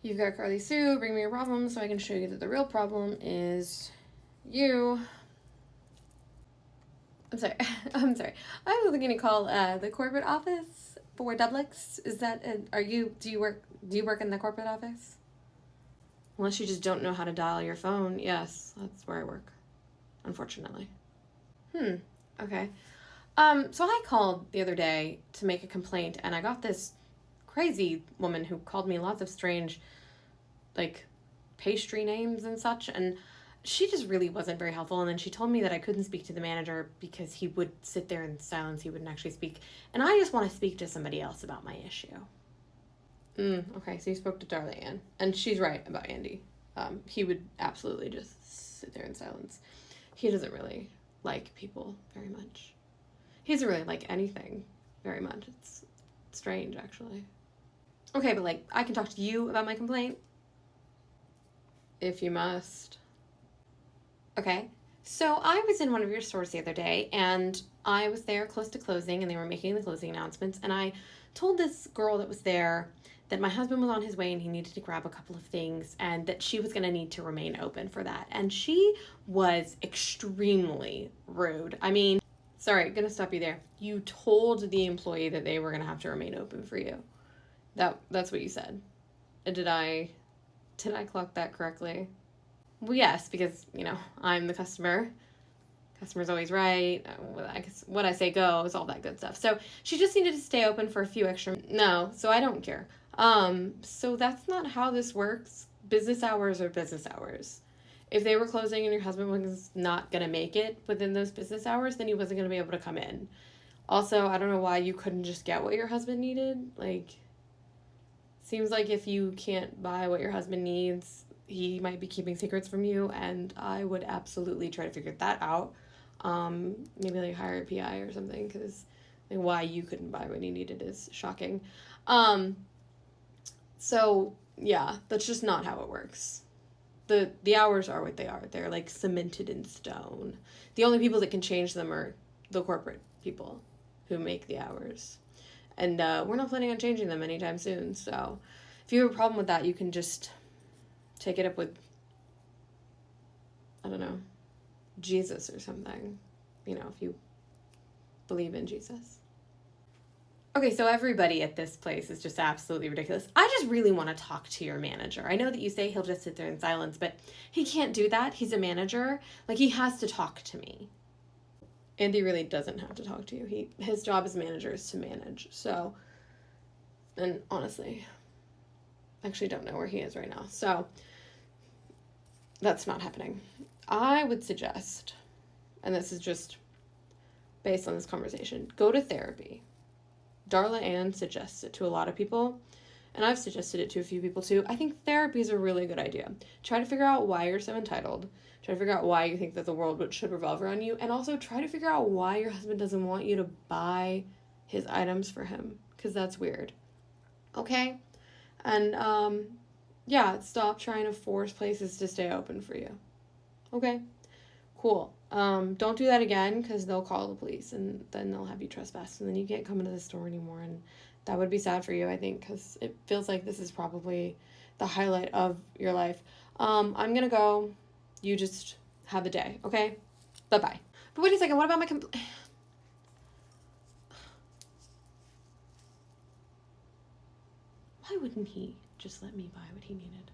You've got Carly Sue, bring me your problem so I can show you that the real problem is you. I'm sorry. I'm sorry. I was looking to call the corporate office for Doublix. Is that do you work in the corporate office? Unless you just don't know how to dial your phone. Yes, that's where I work. Unfortunately. Okay. So I called the other day to make a complaint, and I got this crazy woman who called me lots of strange, like, pastry names and such, and she just really wasn't very helpful. And then she told me that I couldn't speak to the manager because he would sit there in silence. He wouldn't actually speak. And I just want to speak to somebody else about my issue. Okay, so you spoke to Darla-Ann. And she's right about Andy. He would absolutely just sit there in silence. He doesn't really like people very much. He doesn't really like anything very much. It's strange, actually. Okay, but, like, I can talk to you about my complaint. If you must. Okay, so I was in one of your stores the other day, and I was there close to closing, and they were making the closing announcements, and I told this girl that was there that my husband was on his way and he needed to grab a couple of things, and that she was going to need to remain open for that. And she was extremely rude. I mean, sorry, gonna stop you there. You told the employee that they were going to have to remain open for you. That's what you said. Did I clock that correctly? Well, yes, because, I'm the customer. Customer's always right. I guess what I say goes, all that good stuff. So she just needed to stay open for a few extra... No, so I don't care. So that's not how this works. Business hours are business hours. If they were closing and your husband was not going to make it within those business hours, then he wasn't going to be able to come in. Also, I don't know why you couldn't just get what your husband needed. Like, seems like if you can't buy what your husband needs, he might be keeping secrets from you, and I would absolutely try to figure that out. Maybe like hire a PI or something, because like, why you couldn't buy what he needed is shocking. So yeah, that's just not how it works. The hours are what they are. They're like cemented in stone. The only people that can change them are the corporate people who make the hours. And we're not planning on changing them anytime soon. So if you have a problem with that, you can just take it up with, I don't know, Jesus or something. If you believe in Jesus. Okay, so everybody at this place is just absolutely ridiculous. I just really want to talk to your manager. I know that you say he'll just sit there in silence, but he can't do that. He's a manager. Like, he has to talk to me. Andy really doesn't have to talk to you. His job as manager is to manage. So, and honestly, I actually don't know where he is right now. So, that's not happening. I would suggest, and this is just based on this conversation, go to therapy. Darla-Ann suggests it to a lot of people, and I've suggested it to a few people too. I think therapy is a really good idea. Try to figure out why you're so entitled. Try to figure out why you think that the world should revolve around you, and also try to figure out why your husband doesn't want you to buy his items for him, because that's weird. Okay? And, yeah, stop trying to force places to stay open for you. Okay? Cool. Don't do that again, because they'll call the police, and then they'll have you trespassed, and then you can't come into the store anymore, and that would be sad for you, I think, because it feels like this is probably the highlight of your life. I'm gonna go. You just have a day, okay? Bye-bye. But wait a second, what about my Why wouldn't he just let me buy what he needed?